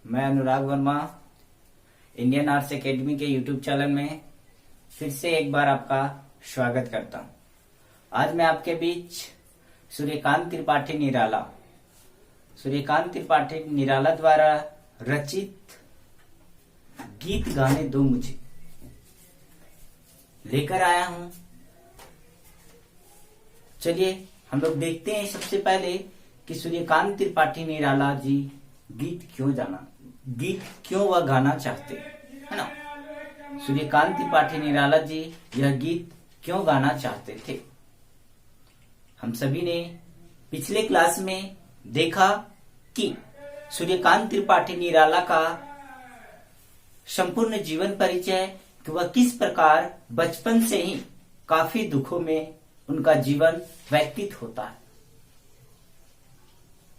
मैं अनुराग Verma Indian arts academy के YouTube channel में फिर से एक बार आपका स्वागत करता हूं। आज मैं आपके बीच सूर्यकांत त्रिपाठी निराला द्वारा रचित गीत गाने दो मुझे लेकर आया हूं। चलिए हम लोग देखते हैं सबसे पहले कि सूर्यकांत त्रिपाठी निराला जी गीत क्यों वह गाना चाहते है ना। सूर्यकांत त्रिपाठी निराला जी यह गीत क्यों गाना चाहते थे। हम सभी ने पिछले क्लास में देखा कि सूर्यकांत त्रिपाठी निराला का संपूर्ण जीवन परिचय कि वह किस प्रकार बचपन से ही काफी दुखों में उनका जीवन व्यतीत होता है।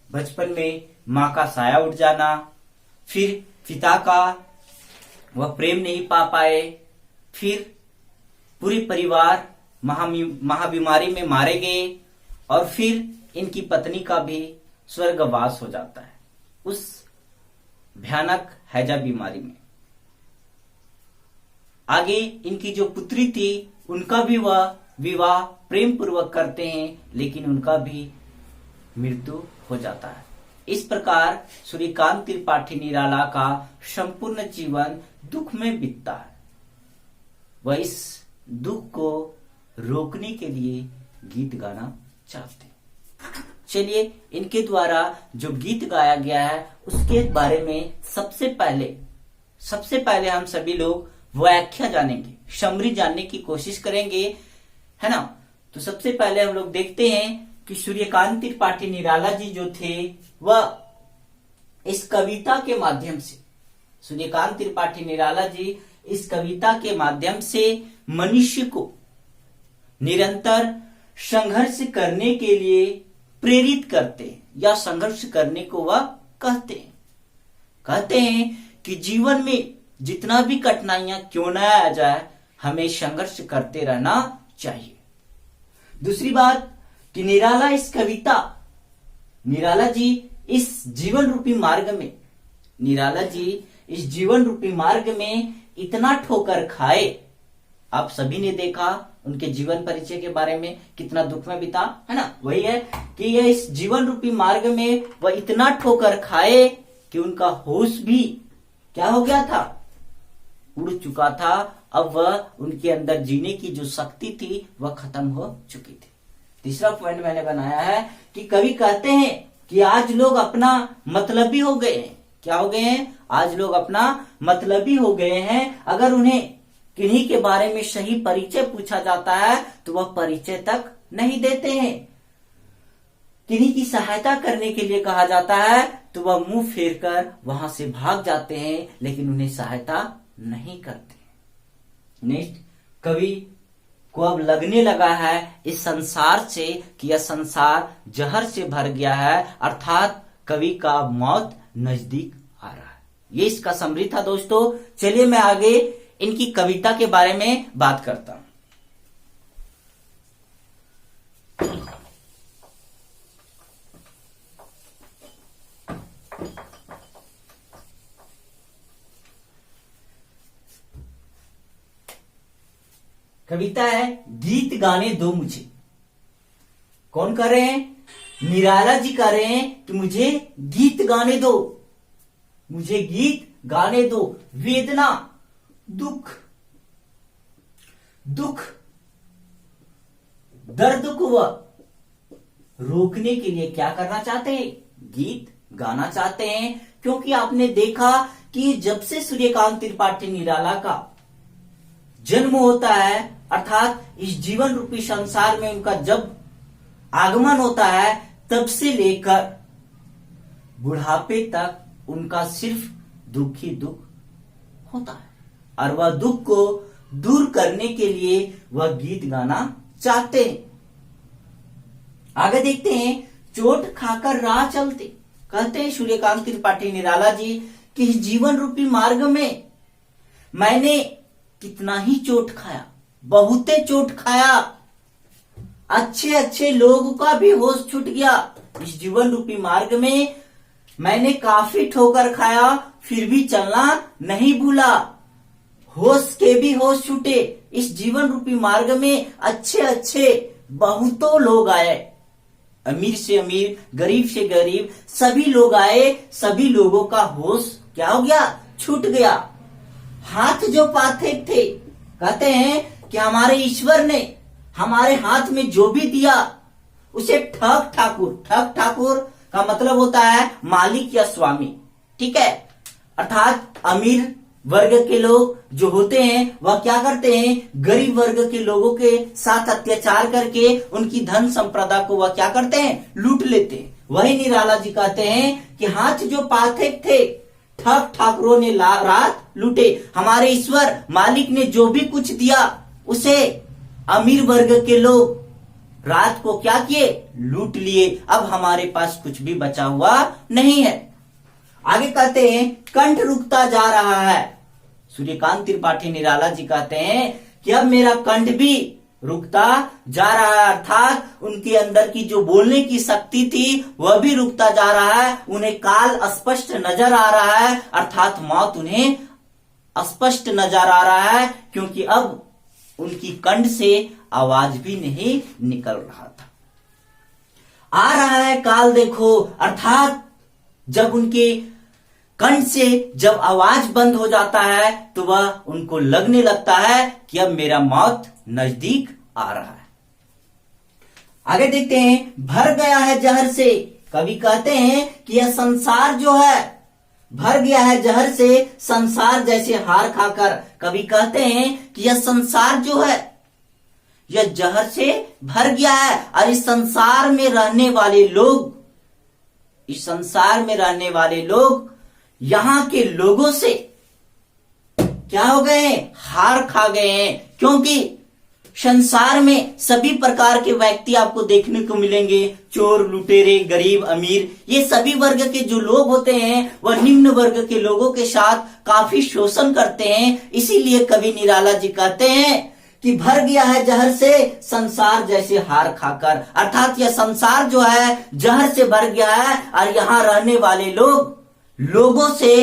बचपन में माँ का साया उठ जाना, फिर पिता का वह प्रेम नहीं पा पाए, फिर पूरी परिवार महाबीमारी में मारे गए और फिर इनकी पत्नी का भी स्वर्गवास हो जाता है उस भयानक हैजा बीमारी में। आगे इनकी जो पुत्री थी उनका भी वह विवाह प्रेम पूर्वक करते हैं, लेकिन उनका भी मृत्यु हो जाता है। इस प्रकार सूर्यकांत त्रिपाठी निराला का संपूर्ण जीवन दुख में बीतता है। वह इस दुख को रोकने के लिए गीत गाना चाहते हैं। चलिए इनके द्वारा जो गीत गाया गया है उसके बारे में सबसे पहले हम सभी लोग व्याख्या जानेंगे, समरी जानने की कोशिश करेंगे, है ना। तो सबसे पहले हम लोग देखते हैं कि सूर्यकांत त्रिपाठी निराला जी जो थे वह इस कविता के माध्यम से सूर्यकांत त्रिपाठी निराला जी इस कविता के माध्यम से मनुष्य को निरंतर संघर्ष करने के लिए प्रेरित करते हैं या संघर्ष करने को वह कहते हैं कि जीवन में जितना भी कठिनाइयां क्यों न आ जाए हमें संघर्ष करते रहना चाहिए। दूसरी बात कि निराला जी इस जीवन रूपी मार्ग में इतना ठोकर खाए। आप सभी ने देखा उनके जीवन परिचय के बारे में कितना दुख में बीता, है ना। वही है कि यह इस जीवन रूपी मार्ग में वह इतना ठोकर खाए कि उनका होश भी क्या हो गया था, उड़ चुका था। अब वह उनके अंदर जीने की जो शक्ति थी वह खत्म हो चुकी थी। तीसरा पॉइंट मैंने बनाया है कि कवि कहते हैं कि आज लोग अपना मतलबी हो गए हैं। क्या हो गए हैं? आज लोग अपना मतलबी हो गए हैं। अगर उन्हें किन्हीं के बारे में सही परिचय पूछा जाता है तो वह परिचय तक नहीं देते हैं। किन्हीं की सहायता करने के लिए कहा जाता है तो वह मुंह फेर कर वहां से भाग जाते हैं, लेकिन उन्हें सहायता नहीं करते। नेक्स्ट, कवि को अब लगने लगा है इस संसार से कि यह संसार जहर से भर गया है, अर्थात कवि का मौत नजदीक आ रहा है। ये इसका समरी था दोस्तों। चलिए मैं आगे इनकी कविता के बारे में बात करता हूं। कविता है गीत गाने दो मुझे। कौन कर रहे हैं? निराला जी कर रहे हैं कि मुझे गीत गाने दो, मुझे गीत गाने दो। वेदना, दुख, दर्द को वह रोकने के लिए क्या करना चाहते हैं? गीत गाना चाहते हैं। क्योंकि आपने देखा कि जब से सूर्यकांत त्रिपाठी निराला का जन्म होता है, अर्थात इस जीवन रूपी संसार में उनका जब आगमन होता है, तब से लेकर बुढ़ापे तक उनका सिर्फ दुख ही दुख होता है और वह दुख को दूर करने के लिए वह गीत गाना चाहते हैं। आगे देखते हैं, चोट खाकर राह चलते। कहते हैं सूर्यकांत त्रिपाठी निराला जी कि इस जीवन रूपी मार्ग में मैंने कितना ही चोट खाया, बहुते चोट खाया, अच्छे लोगों का भी होश छूट गया। इस जीवन रूपी मार्ग में मैंने काफी ठोकर खाया फिर भी चलना नहीं भूला, होश के भी होश छूटे, इस जीवन रूपी मार्ग में अच्छे अच्छे बहुतों लोग आए, अमीर से अमीर, गरीब से गरीब, सभी लोग आए, सभी लोगों का होश क्या हो गया, छूट गया। हाथ जो पाथे थे, कहते हैं कि हमारे ईश्वर ने हमारे हाथ में जो भी दिया उसे ठग ठाकुर का मतलब होता है मालिक या स्वामी, ठीक है। अर्थात अमीर वर्ग के लोग जो होते हैं वह क्या करते हैं, गरीब वर्ग के लोगों के साथ अत्याचार करके उनकी धन संपदा को वह क्या करते हैं, लूट लेते हैं। वही निराला जी कहते हैं कि हाथ जो पाथे थे ठग ठाकुरों ने रात लूटे, हमारे ईश्वर मालिक ने जो भी कुछ दिया उसे अमीर वर्ग के लोग रात को क्या किए, लूट लिए। अब हमारे पास कुछ भी बचा हुआ नहीं है। आगे कहते हैं कंठ रुकता जा रहा है। सूर्यकांत त्रिपाठी निराला जी कहते हैं कि अब मेरा कंठ भी रुकता जा रहा है, अर्थात उनके अंदर की जो बोलने की शक्ति थी वह भी रुकता जा रहा है। उन्हें काल स्पष्ट नजर आ रहा है, अर्थात मौत उन्हें स्पष्ट नजर आ रहा है, क्योंकि अब उनकी कंठ से आवाज भी नहीं निकल रहा था। आ रहा है काल देखो, अर्थात जब उनके कंठ से जब आवाज बंद हो जाता है तो वह उनको लगने लगता है कि अब मेरा मौत नजदीक आ रहा है। आगे देखते हैं भर गया है जहर से। कवि कहते हैं कि यह संसार जो है भर गया है जहर से, संसार जैसे हार खाकर। कवि कहते हैं कि यह संसार जो है यह जहर से भर गया है, और इस संसार में रहने वाले लोग, इस संसार में रहने वाले लोग यहां के लोगों से क्या हो गए हैं, हार खा गए हैं। क्योंकि संसार में सभी प्रकार के व्यक्ति आपको देखने को मिलेंगे, चोर, लुटेरे, गरीब, अमीर, ये सभी वर्ग के जो लोग होते हैं वह निम्न वर्ग के लोगों के साथ काफी शोषण करते हैं। इसीलिए कवि निराला जी कहते हैं कि भर गया है जहर से, संसार जैसे हार खाकर, अर्थात यह संसार जो है जहर से भर गया है और यहाँ रहने वाले लोग लोगों से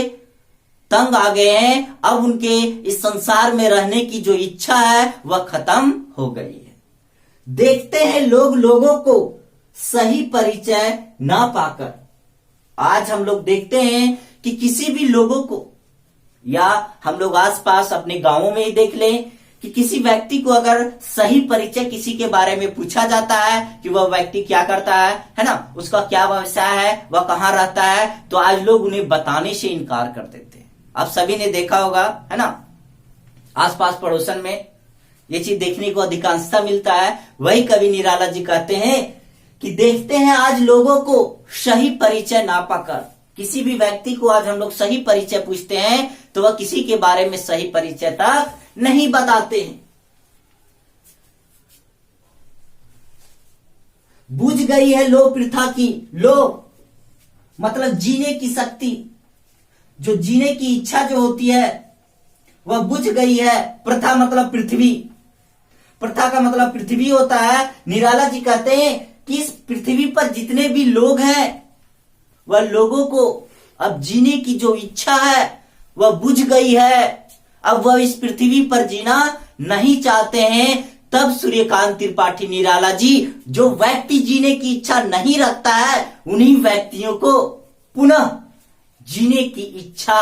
तंग आ गए हैं। अब उनके इस संसार में रहने की जो इच्छा है वह खत्म हो गई है। देखते हैं लोग लोगों को सही परिचय ना पाकर। आज हम लोग देखते हैं कि किसी भी लोगों को, या हम लोग आसपास अपने गांवों में ही देख लें कि किसी व्यक्ति को अगर सही परिचय किसी के बारे में पूछा जाता है कि वह व्यक्ति क्या करता है ना, उसका क्या व्यवसाय है, वह कहाँ रहता है, तो आज लोग उन्हें बताने से इनकार कर देते हैं। आप सभी ने देखा होगा है ना, आसपास पड़ोसन में ये चीज देखने को अधिकांशता मिलता है। वही कवि निराला जी कहते हैं कि देखते हैं आज लोगों को सही परिचय ना पाकर। किसी भी व्यक्ति को आज हम लोग सही परिचय पूछते हैं तो वह किसी के बारे में सही परिचय तक नहीं बताते हैं। बुझ गई है लो प्रथा की, लो मतलब जीने की शक्ति, जो जीने की इच्छा जो होती है वह बुझ गई है। प्रथा मतलब पृथ्वी, प्रथा का मतलब पृथ्वी होता है। निराला जी कहते हैं कि इस पृथ्वी पर जितने भी लोग हैं वह लोगों को अब जीने की जो इच्छा है वह बुझ गई है। अब वह इस पृथ्वी पर जीना नहीं चाहते हैं। तब सूर्यकांत त्रिपाठी निराला जी, जो व्यक्ति जीने की इच्छा नहीं रखता है उन्हीं व्यक्तियों को पुनः जीने की इच्छा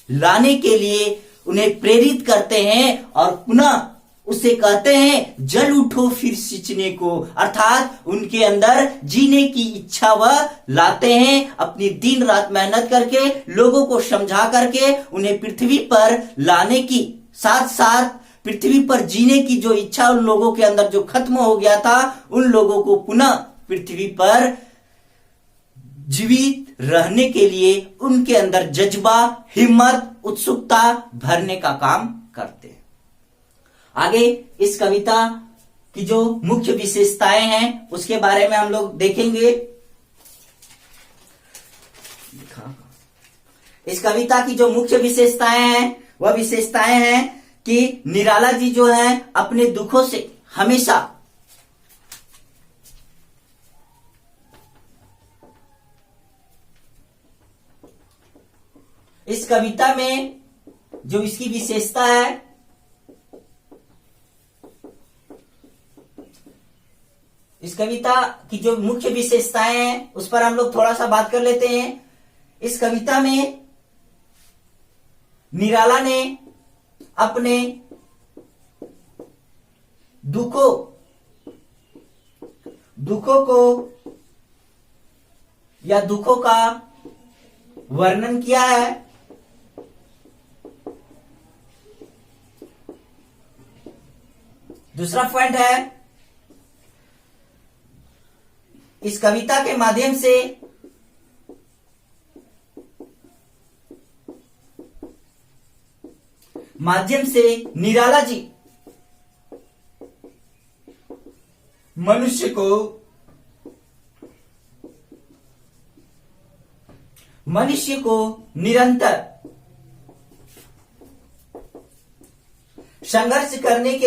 लाने के लिए उन्हें प्रेरित करते हैं और पुनः उसे कहते हैं जल उठो फिर सींचने को, अर्थात उनके अंदर जीने की इच्छा वह लाते हैं। अपनी दिन रात मेहनत करके लोगों को समझा करके उन्हें पृथ्वी पर लाने की साथ साथ पृथ्वी पर जीने की जो इच्छा उन लोगों के अंदर जो खत्म हो गया था उन लोगों को पुनः पृथ्वी पर जीवित रहने के लिए उनके अंदर जज्बा, हिम्मत, उत्सुकता भरने का काम करते हैं। आगे इस कविता की जो मुख्य विशेषताएं हैं उसके बारे में हम लोग देखेंगे। इस कविता की जो मुख्य विशेषताएं हैं वह विशेषताएं हैं कि निराला जी जो है अपने दुखों से हमेशा इस कविता में जो इसकी विशेषता है, इस कविता की जो मुख्य विशेषताएं हैं उस पर हम लोग थोड़ा सा बात कर लेते हैं। इस कविता में निराला ने अपने दुखों को या दुखों का वर्णन किया है। दूसरा पॉइंट है, इस कविता के माध्यम से निराला जी मनुष्य को निरंतर संघर्ष करने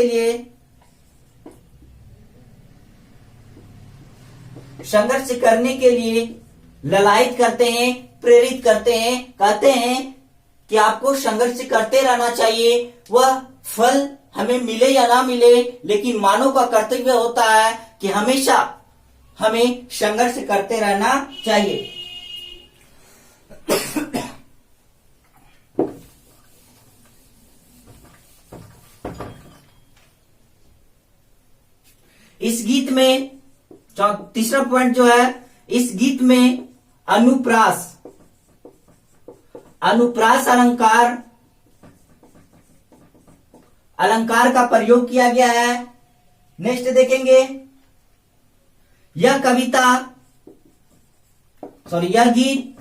के लिए ललायित करते हैं, प्रेरित करते हैं। कहते हैं कि आपको संघर्ष करते रहना चाहिए, वह फल हमें मिले या ना मिले, लेकिन मानव का कर्तव्य होता है कि हमेशा हमें संघर्ष करते रहना चाहिए। इस गीत में तीसरा पॉइंट जो है, इस गीत में अनुप्रास अलंकार का प्रयोग किया गया है। नेक्स्ट देखेंगे, यह गीत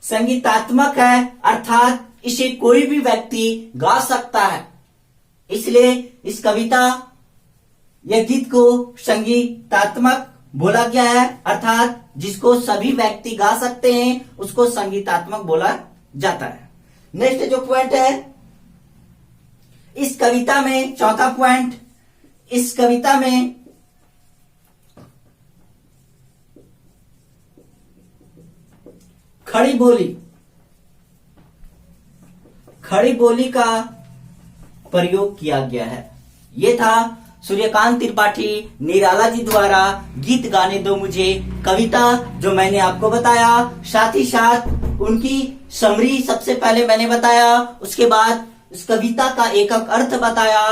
संगीतात्मक है, अर्थात इसे कोई भी व्यक्ति गा सकता है। इसलिए इस यह गीत को संगीतात्मक बोला गया है, अर्थात जिसको सभी व्यक्ति गा सकते हैं उसको संगीतात्मक बोला जाता है। नेक्स्ट जो पॉइंट है इस कविता में, चौथा पॉइंट, इस कविता में खड़ी बोली का प्रयोग किया गया है। ये था सूर्यकांत त्रिपाठी निराला जी द्वारा गीत गाने दो मुझे कविता, जो मैंने आपको बताया। साथ ही साथ उनकी समरी सबसे पहले मैंने बताया, उसके बाद इस कविता का एकक अर्थ बताया,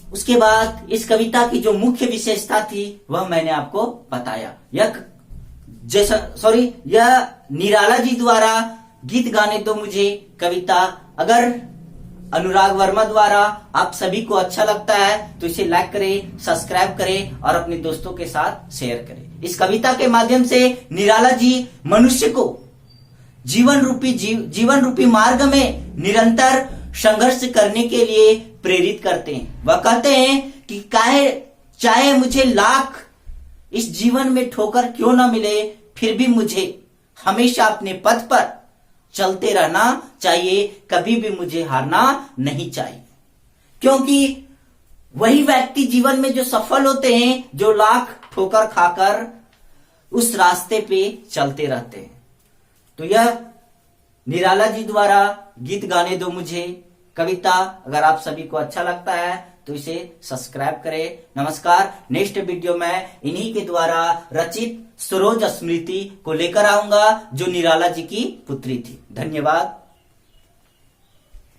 उसके बाद इस कविता की जो मुख्य विशेषता थी वह मैंने आपको बताया। यह निराला जी द्वारा गीत गाने दो मुझे कविता अगर अनुराग वर्मा द्वारा आप सभी को अच्छा लगता है तो इसे लाइक करें, सब्सक्राइब करें और अपने दोस्तों के साथ शेयर करें। इस कविता के माध्यम से निराला जी मनुष्य को जीवन रूपी मार्ग में निरंतर संघर्ष करने के लिए प्रेरित करते हैं। वह कहते हैं कि चाहे मुझे लाख इस जीवन में ठोकर क्यों ना मिले, फिर भी मुझे हमेशा अपने पथ पर चलते रहना चाहिए, कभी भी मुझे हारना नहीं चाहिए। क्योंकि वही व्यक्ति जीवन में जो सफल होते हैं जो लाख ठोकर खाकर उस रास्ते पे चलते रहते हैं। तो यह निराला जी द्वारा गीत गाने दो मुझे कविता अगर आप सभी को अच्छा लगता है तो इसे सब्सक्राइब करें। नमस्कार। नेक्स्ट वीडियो में इन्हीं के द्वारा रचित सरोज स्मृति को लेकर आऊंगा जो निराला जी की पुत्री थी। धन्यवाद।